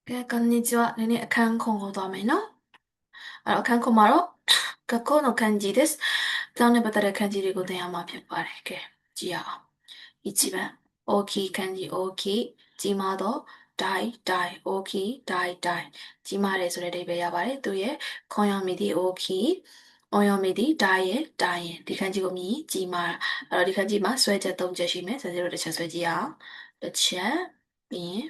こんにちは。ねね、韓国語ダメの韓国말로学校の漢字です。다음에 받아를漢字でございます。じゃあ、一番大きい漢字、大きい。字窓、大、大、大きい、大、大。字までそれでべやばれ。という、今読みで大きい。音読みで大ရဲ့大ရဲ့ဒီခန်းကြီးကိုမြည်ကြီးမာအဲ့တော့ဒီခန်းကြီးမှာဆွဲချက်၃ချက်ရှိမယ်ဆက်စလို့တစ်ချက်ဆွဲကြည့်အောင်တစ်ချက်ပြီးရင်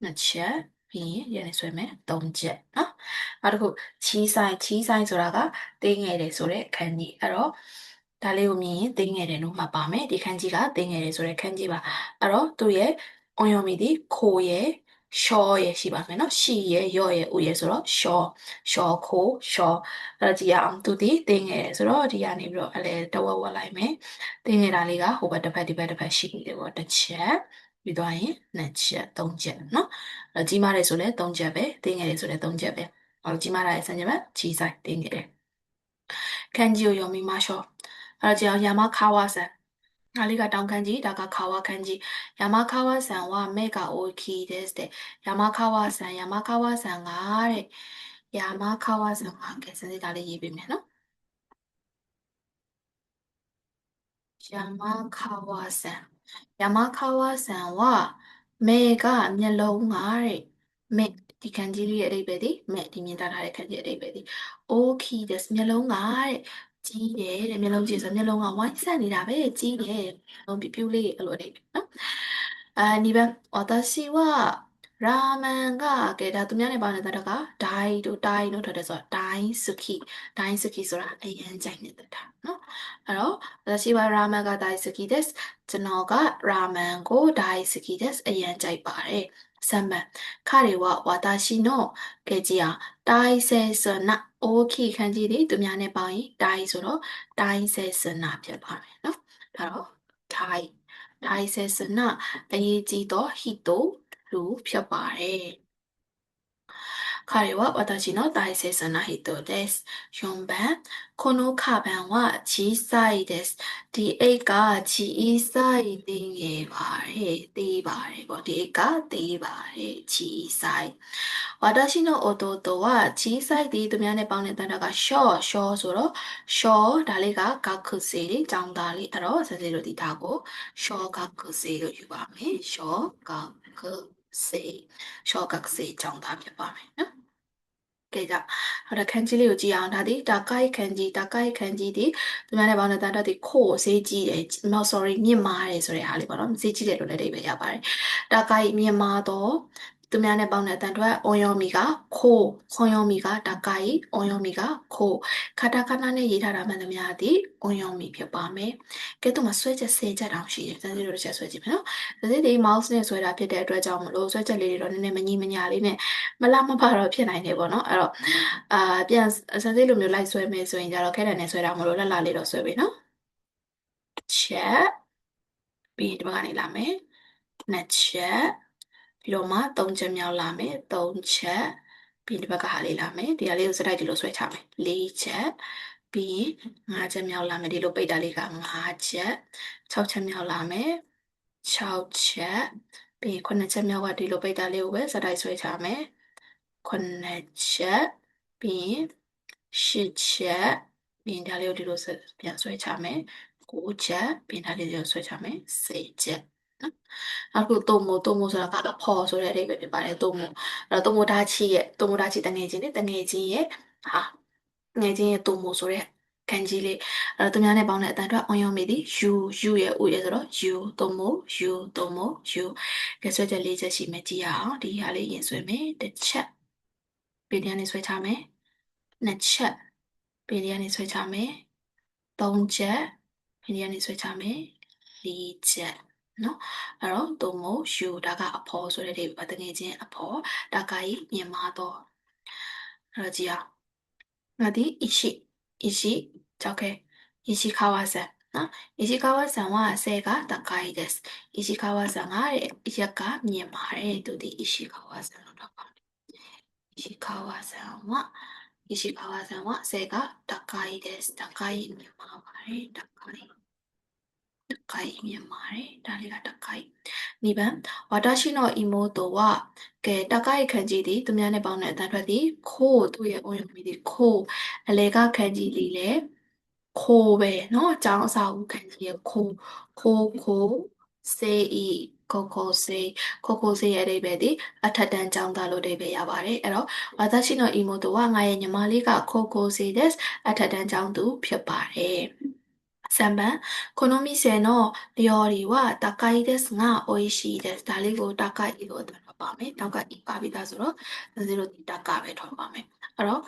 နှစ်ချက်ပြီးရင်ရနေဆွဲမယ်၃ချက်နော်နောက်တစ်ခုချီးဆိုင်ဆိုတာကတင်းငယ်တယ်ဆိုတဲ့ခန်းကြီးအဲ့တော့ဒါလေးကိုမြင်ရင်တင်းငယ်တယ်လို့မှတ်ပါမယ်ဒီခန်းကြီးကတင်းငယ်တယ်ဆိုတဲ့ခန်းကြီးပါအဲ့တော့သူ့ရဲ့အောင်ရောမီဒီခိုးရဲ့ရှောရဲ့ရှိပါမယ်နော်ရှီရဲ့ရော့ရဲ့ဦးရဲ့ဆိုတော့ရှောခိုးရှောအဲ့တော့ကြည့်ရအောင်သူဒီတင်းငယ်တယ်ဆိုတော့ဒီကနေပြီးတော့အဲ့လေတဝက်ဝက်လိုက်မယ်တင်းငယ်တာလေးကဟိုဘက်တစ်ဖက်ဒီဘက်တစ်ဖက်ရှိနေတယ်ပေါ့တစ်ချက်ပြီးသွားရင်နှစ်ချက်သုံးချက်နော်ကြီးမားတယ်ဆိုလည်း၃ချက်ပဲတင်းငယ်တယ်ဆိုလည်း၃ချက်ပဲကြီးမားတာရဲ့ဆန်းချက်ပဲကြီးဆိုင်တင်းငယ်တယ်ခန်းကြီးကိုရောမိမရှော့အဲ့တော့ကြာယာမခါဝါဆန်ဒါလေးကတောင်ခန်းကြီးဒါကခါဝါခန်းကြီးယာမခါဝါဆန်ဝမေကအိုခီဒက်စ်တဲ့ယာမခါဝါဆန်ကတဲ့ယာမခါဝါဆန်ကကဲစနေဒါလေးရေးပေးမယ်နော်ယာမခါဝါဆန်ယာမခါဝါဆန်ဝမေကမျက်လုံးကတဲ့မေဒီခန်းကြီးလေးရဲ့အဓိပ္ပာယ်ဒီမေဒီမြင်ထားတဲ့ခန်းကြီးအဓိပ္ပာယ်ဒီ okay တဲ့မျက်လုံးကတဲ့ကြီးတယ်တဲ့မျက်လုံးကြီးဆိုမျက်လုံးကဝိုင်းဆက်နေတာပဲကြီးတယ်လုံးပြပြလေးအဲ့လိုအဓိပ္ပာယ်နော်2番私はラーメンがကဲဒါသူများနဲ့ပါနေတဲ့တကဒိုင်းတို့တိုင်းတို့ထွက်တယ်ဆိုတော့ဒိုင်းစကီဆိုတာအရင်ကြိုက်နေတဲ့တာနော်အဲ့တော့私はラーメンが大好きですကျွန်တော်ကရာမန်ကို大好きですအရင်ကြိုက်ပါတယ်3番彼は私のကဲကြည့်အောင်大切な大きい漢字တွေသူများနဲ့ပေါင်းရင်大ဆိုတော့大切なဖြစ်ပါမယ်နော်အဲ့တော့大切なအရေးကြီးသောဟိတိုလူဖြစ်ပါတယ်彼は私の大切な人です。4番、このカバンは小さいです。ဒီအိတ်က小さい定義ပါတယ်သေးပါတယ်ပေါ့ဒီအိတ်ကသေးပါတယ်小さい私の弟は小さいဒီသူများနဲ့ပေါင်းတဲ့တန်းတာက short ဆိုတော့ short ဒါလေးက学生လေးကျောင်းသားလေးအဲ့တော့ဆက်စစ်လို့ဒီထားကို short 学生လို့ယူပါမယ် short 学生ကျောင်းသားဖြစ်ပါမယ်နော်ကဲကြဟောဒါခန်းကြီးလေးကိုကြည့်အောင်ဒါဒီဒါကိုက်ခန်းကြီးဒီသူများနဲ့ပေါင်းတဲ့တန်းတော့ဒီခို့ဈေးကြီးတယ် no sorry မြင့်မားတယ်ဆိုတဲ့အားလေးပေါ့နော်ဈေးကြီးတယ်လို့လည်းအဓိပ္ပာယ်ရပါတယ်ဒါကိုက်မြင့်မားတော့သူများနဲ့ပေါင်းတဲ့အတန်အတွက်အွန်ယောမီကခိုးခွန်ယောမီကဒါကိုက်အွန်ယောမီကခိုးခတာခနာနဲ့ရေးထားတာမှန်သမျှသည်အွန်ယောမီဖြစ်ပါမယ်ကဲသူမှာဆွဲချက်10ချက်တောင်ရှိတယ်စမ်းစစ်လို့တစ်ချက်ဆွဲကြည့်မယ်နော်ဒါစစ်ဒီ mouse နဲ့ဆွဲတာဖြစ်တဲ့အတွက်ကြောင့်မလို့ဆွဲချက်လေးတွေတော့နည်းနည်းမညီမညာလေးနဲ့မလားမပါတော့ဖြစ်နိုင်တယ်ပေါ့နော်အဲ့တော့ပြန်စမ်းစစ်လိုမျိုးလိုက်ဆွဲမယ်ဆိုရင်ကြတော့ခဲတံနဲ့ဆွဲတာမလို့လက်လာလေးတော့ဆွဲပြီနော်ချက်ပြီးဒီဘက်ကနေလာမယ်နှစ်ချက်ပြီးတော့မှ3ချက်မြောက်လာမယ်3ချက်ပြီးဒီဘက်ကဟာလေးလာမယ်ဒီဟာလေးကိုစတိုက်ဒီလိုဆွဲချမယ်4ချက်ပြီး5ချက်မြောက်လာမယ်ဒီလိုပိတ်တာလေးက5ချက်6ချက်မြောက်လာမယ်6ချက်ပြီး9ချက်မြောက်ကဒီလိုပိတ်တာလေးကိုပဲစတိုက်ဆွဲချမယ်9ချက်ပြီး10ချက်ပြီးဒါလေးကိုဒီလိုပြန်ဆွဲချမယ်9ချက်ပြီးဒါလေးကိုဆွဲချမယ်10ချက်နော်နောက်တစ်ခုတုံမို့ဆိုတာကအဖော်ဆိုတဲ့အဓိပ္ပာယ်ဖြစ်ပါတယ်တုံမို့အဲ့တော့တုံမိုဒါချီတငယ်ချင်းရဲ့ဟာငယ်ချင်းရဲ့တုံမို့ဆိုတဲ့ကန်ကြီးလေးအဲ့တော့သူများနဲ့ပေါင်းတဲ့အတန်အတွက် on ရောမိသည် you ရဲ့ u ရဲ့ဆိုတော့ you တုံမို့ you ကဲဆွဲချက်၄ချက်ရှိမယ်ကြည့်ရအောင်ဒီဟာလေးရင်ဆွဲမယ်တစ်ချက်ပြီးဒီကနေဆွဲချမယ်နှစ်ချက်ပြီးဒီကနေဆွဲချမယ်သုံးချက်ပြီးဒီကနေဆွဲချမယ်လေးချက်နော်အဲ့တော့တုံမို့ you ဒါကအဖော်ဆိုတဲ့ဒီတငယ်ချင်းအဖော်ဒါကကြီးမြင်မာတော့အဲ့တော့ကြည့်အောင်ငါဒီ ishi ကြောက်ခဲ ishikawa san နော်ishikawa san ကဆဲကတကိုင်ですishikawa san ကရက်ကမြင်ပါတယ်သူဒီ ishikawa san လို့တော့ပါတယ် ishikawa san ကဆဲကတကိုင်ですတကိုင်မြင်ပါပါတယ်တကိုင်高いမြင်ပါတယ်ဒါလေးက高い2番私の妹は高い漢字သည်သူများနဲ့ပေါင်းတဲ့အတန်ထွက်သည်ခိုးသူ့ရဲ့ on မိသည်ခိုးအလေက漢字သည်လေခိုးပဲเนาะအကြောင်းအစာဦး漢字ရဲ့ခိုးစေဤကိုကိုစေရဲ့အဓိပ္ပာယ်သည်အထက်တန်းကျောင်းသားလို့အဓိပ္ပာယ်ရပါတယ်အဲ့တော့私の妹はငါရဲ့ညီမလေးကကိုကိုစေですအထက်တန်းကျောင်းသူဖြစ်ပါတယ်3番この店の料理は高いですが美味しいですဒါလေးကို高いလို့ပြောပါမယ်高いပါပြီးသားဆိုတော့0ဒီ高ပဲထောက်ပါမယ်အဲ့တော့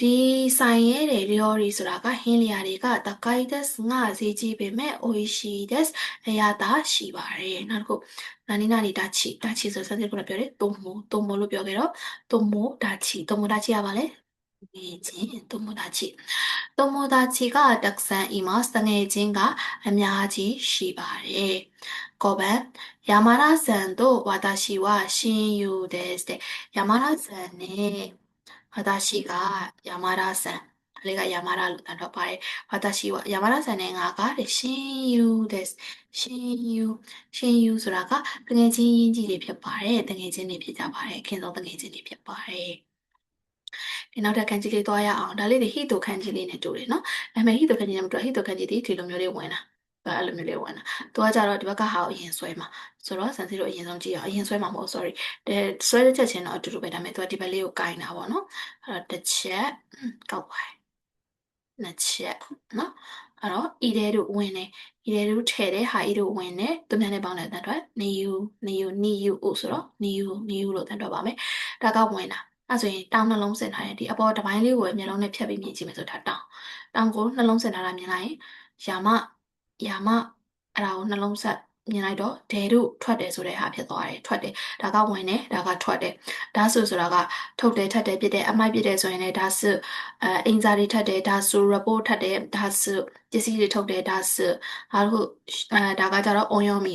ဒီဆိုင်ရဲတဲ့ 料理ဆိုတာကဟင်းလျာတွေက高いですがဈေးကြီးပေမဲ့美味しいですအရသာရှိပါတယ်နောက်တစ်ခုနာနီနာနီဒါချီဆိုစတဲ့ခုနပြောတယ်တိုမိုလို့ပြောခဲ့တော့တိုမိုဒါချီရပါလေဒီချင်းတိုမိုဒါချီ友達がたくさんいます。တငယ်ချင်းကအများကြီးရှိပါတယ်။5番山田さんと私は親友ですတဲ့山田さんနဲ့私が山田さんあれが山田လို့တော့ပါတယ်။私は山田さんနဲ့ငါက親友です。親友ဆိုတာကတငယ်ချင်းရင်းကြီးတွေဖြစ်ပါတယ်။တငယ်ချင်းတွေဖြစ်ကြပါတယ်။ခင်ဗျားတငယ်ချင်းတွေဖြစ်ပါတယ်။ဒီနောက်ထပ်ခန်းကြီးလေးသွားရအောင်ဒါလေးတွေဟိတိုခန်းကြီးလေးနဲ့တူတယ်နော်ဒါပေမဲ့ဟိတိုခန်းကြီးနဲ့မတူဟိတိုခန်းကြီးဒီလိုမျိုးလေးဝင်တာအဲ့လိုမျိုးလေးဝင်တာသူကကြတော့ဒီဘက်ကဟာကိုအရင်ဆွဲမှာဆိုတော့စံစီတို့အရင်ဆုံးကြည့်အောင်အရင်ဆွဲမှာမဟုတ် sorry ဆွဲတဲ့ချက်ချင်းတော့အတူတူပဲဒါပေမဲ့သူကဒီဘက်လေးကိုကင်တာပေါ့နော်အဲ့တော့တစ်ချက်ကောက်ပါတယ်နှစ်ချက်နော်အဲ့တော့ e တဲ့တို့ဝင်တယ် e တဲ့တို့ထည့်တယ်ဟာ e တို့ဝင်တယ်သူများနဲ့ပေါင်းတဲ့အတန်ထွက်နေယူဆိုတော့နေယူလို့တန်ထွက်ပါမယ်ဒါကဝင်တာအဲ့ဆိုရင်တောင်းနှလုံးစင်ထားတယ်ဒီအပေါ်တစ်ပိုင်းလေးကိုမျက်လုံးနဲ့ဖြတ်ပြီးမြင်ကြည့်မယ်ဆိုဒါတောင်းကိုနှလုံးစင်ထားတာမြင်လိုက်ရင်ယာမအဲ့ဒါကိုနှလုံးဆက်မြင်လိုက်တော့ဒဲတို့ထွက်တယ်ဆိုတဲ့ဟာဖြစ်သွားတယ်ထွက်တယ်ဒါကဝင်တယ်ဒါကထွက်တယ်ဒါဆိုတာကထုတ်တယ်ထပ်တယ်ပြစ်တယ်အမိုက်ပြစ်တယ်ဆိုရင်လည်းဒါစုအင်္စာတွေထပ်တယ်ဒါစု report ထပ်တယ်ဒါစုပစ္စည်းတွေထုတ်တယ်ဒါစုဟာလို့ဒါကကြတော့ on your me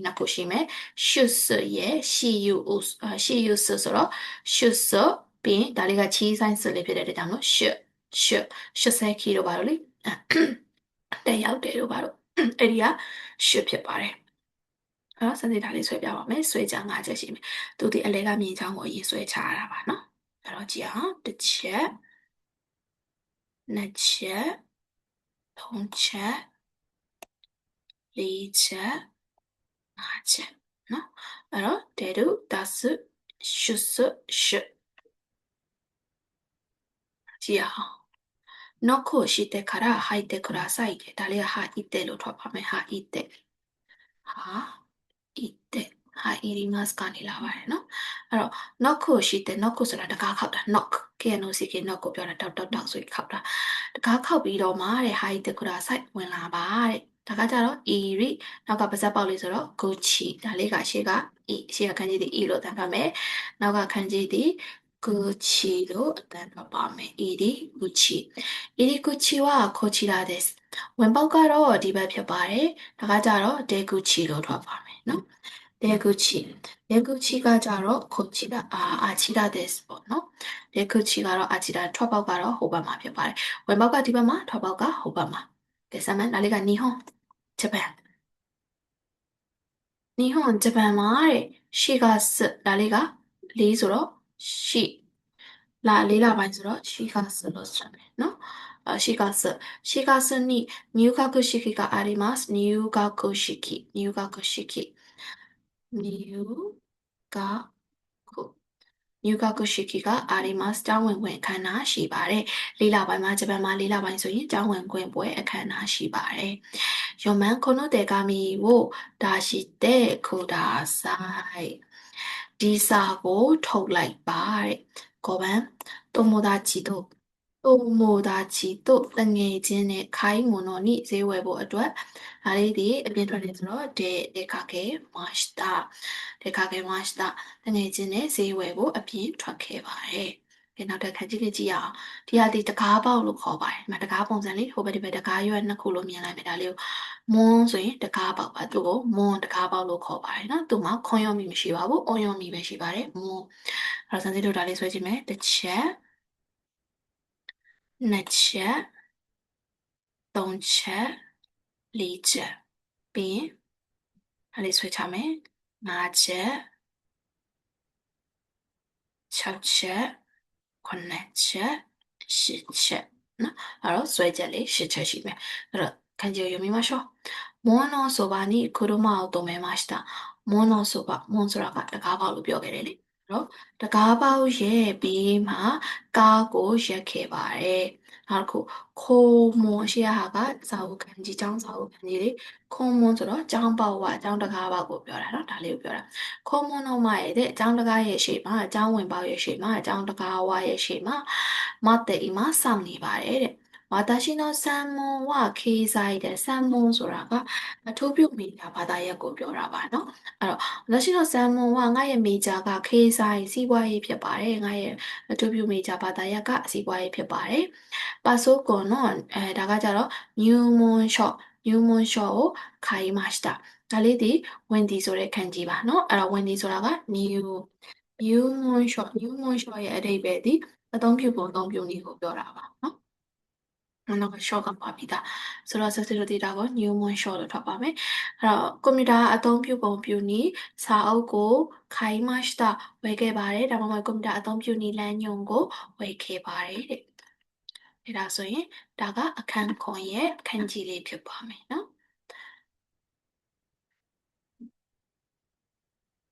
နှစ်ခုရှိမယ်ရှုစရဲ့ရှီယူဆိုတော့ရှုစပြီးရင်ဒါလေးကချီးဆိုင်စလေးဖြစ်တဲ့အတွက်ကြောင့်လို့ရှုစဲခီလို့ပါလို့လေတဲ့ရောက်တယ်လို့ပါလို့အဲ့ဒီကရှုဖြစ်ပါတယ်စနေဒါလေးဆွဲပြပါမယ်ဆွဲကြ၅ချက်ရှိမယ်သူဒီအလဲကမြင်ချောင်းကိုအရင်ဆွဲချရတာပါနော်အဲ့တော့ကြည့်အောင်တစ်ချက်နှစ်ချက်သုံးချက်လေးချက်ငါးချက်နော်အဲ့တော့တေတုဒါစုရှုစရှုကြည့်အောင်နော့ကိုရှိတဲ့ခါဟိုက်တဲ့ခရာဆိုင်တယ်ဒါလေးကဟာအစ်တဲ့လို့ထွက်ပါမယ်ဟာအစ်တဲ့いってはい、いりますかにလာပါတယ်နော်အဲ့တော့ knock ကိုရှိတဲ့ knock ကိုဆိုတာတကားခောက်တာ knock KNOCK knock ကိုပြောတာတောက်ဆိုခောက်တာတကားခောက်ပြီးတော့မှတဲ့ hi တကူတာ site ဝင်လာပါတဲ့ဒါကကြတော့ iri နောက်ကပါဇက်ပေါက်လေးဆိုတော့ gucci ဒါလေးကရှေ့က ရှေ့ကခန်းကြီးဒီ e လို့တန်းပါမယ်နောက်ကခန်းကြီးဒီ gucci လို့တန်းပါမယ် iri gucci はこちらですဝင်ပေါက်ကတော့ဒီဘက်ဖြစ်ပါတယ်ဒါကကြတော့ de gucci လို့ထွက်ပါမယ်နော်レグチがじゃろこちらあちらですပေါ့နော်レグチကတော့あちらထွက်ပေါက်ကတော့ဟိုဘက်မှာဖြစ်ပါတယ်ဝင်ပေါက်ကဒီဘက်မှာထွက်ပေါက်ကဟိုဘက်မှာကဲစမ်းမယ်ဒါလေးက日本ဂျပန်日本ဂျပန်မှာတဲ့ရှီကစဒါလေးကလေးဆိုတော့ရှီလေးလပိုင်းဆိုတော့ရှီကစလို့ဆိုမယ်နော်シガス。シガスに入学式があります。入学式。入学式。入学入学式があります。ကျောင်းဝင်ခွင့်အခမ်းအနားရှိပါတယ်။လေးလပိုင်းမှာဂျပန်မှာလေးလပိုင်းဆိုရင်ကျောင်းဝင်ခွင့်ပွဲအခမ်းအနားရှိပါတယ်။読manこの手紙を出してください。ဒီစာကိုထုတ်လိုက်ပါတဲ့။5番友達とတငယ်ချင်းနဲ့ခိုင်းမွန်တော်နိဈေးဝယ်ဖို့အတွက်ဒါလေးဒီအပြင်ထွက်နေဆိုတော့ဒေခါကေမတ်စတာတငယ်ချင်းနဲ့ဈေးဝယ်ဖို့အပြင်ထွက်ခဲ့ပါတယ်။နောက်တစ်ခါကြည့်ကြည့်အောင်ဒီဟာဒီတကားပေါက်လို့ခေါ်ပါတယ်။တကားပုံစံလေးဟိုဘက်ဒီဘက်တကားရွက်နှစ်ခုလို့မြင်လိုက်မယ်ဒါလေးကိုမွန်းဆိုရင်တကားပေါက်ပါသူ့ကိုမွန်းတကားပေါက်လို့ခေါ်ပါတယ်နော်။သူ့မှာခွန်ရုံမီမရှိပါဘူး။အုံရုံမီပဲရှိပါတယ်။မွန်းအဲ့တော့စမ်းစစ်တို့ဒါလေးဆွဲကြည့်မယ်။တစ်ချက်နှစ်ချက်သုံးချက်လေးချက် ပြီးရင်ဒါလေးဆွဲချမယ်5ချက်6ချက်9ချက်10ချက်နော်အဲ့တော့ဆွဲချက်လေး10ချက်ရှိမယ်အဲ့တော့ခန်းကြီးကို読みましょう門のそばに車を止めました門のそば門ဆိုတာကတကားပေါက်လို့ပြောခဲ့တယ်လေနော်တကားပေါက်ရဲ့ဘေးမှာကားကိုရက်ခဲ့ပါတယ်နောက်တစ်ခုခိုးမွန်ရှေ့ဟာကစာအုပ်ခန်းကြီးကျောင်းစာအုပ်ခန်းကြီးလေးခိုးမွန်ဆိုတော့ကျောင်းပေါက်ဝကျောင်းတကားပေါက်ကိုပြောတာနော်ဒါလေးကိုပြောတာခိုးမွန်တော့မှရဲ့တဲ့ကျောင်းတကားရဲ့ရှေ့မှာကျောင်းဝင်ပေါက်ရဲ့ရှေ့မှာကျောင်းတကားဝရဲ့ရှေ့မှာမတ်တေအမစောင့်နေပါတယ်တဲ့私の専門は経済で専門ဆိုတာကအထူးပြုမိတာဘာသာရပ်ကိုပြောတာပါเนาะအဲ့တော့私の専門はငါရဲ့မေဂျာက経済စီးပွားရေးဖြစ်ပါတယ်ငါရဲ့အထူးပြုမေဂျာဘာသာရပ်ကစီးပွားရေးဖြစ်ပါတယ်ပါဆိုကွန်တော့ဒါကကြတော့ new moon shot new moon shot ကိုခိုင်းましたဒါလေးဒီဝင်ဒီဆိုတဲ့ခန်းကြီးပါเนาะအဲ့တော့ဝင်ဒီဆိုတာက new moon shot new moon shot ရဲ့အဓိပ္ပာယ်ဒီအသုံးပြုပုံအသုံးပြုနည်းကိုပြောတာပါเนาะနောက်က short ကပါပြီးသားဆိုတော့ substitute data ကို new moon short လို့ထွက်ပါမယ်အဲ့တော့ကွန်ပျူတာအသုံးပြုပုံပြုနည်းစာအုပ်ကိုခိုင်းましたဝယ်ခဲ့ပါတယ်ဒါမှမဟုတ်ကွန်ပျူတာအသုံးပြုနည်းလမ်းညွှန်ကိုဝယ်ခဲ့ပါတယ်တဲ့ဒါဆိုရင်ဒါကအခန်းခွန်ရဲ့အခန်းကြီးလေးဖြစ်ပါမယ်နော်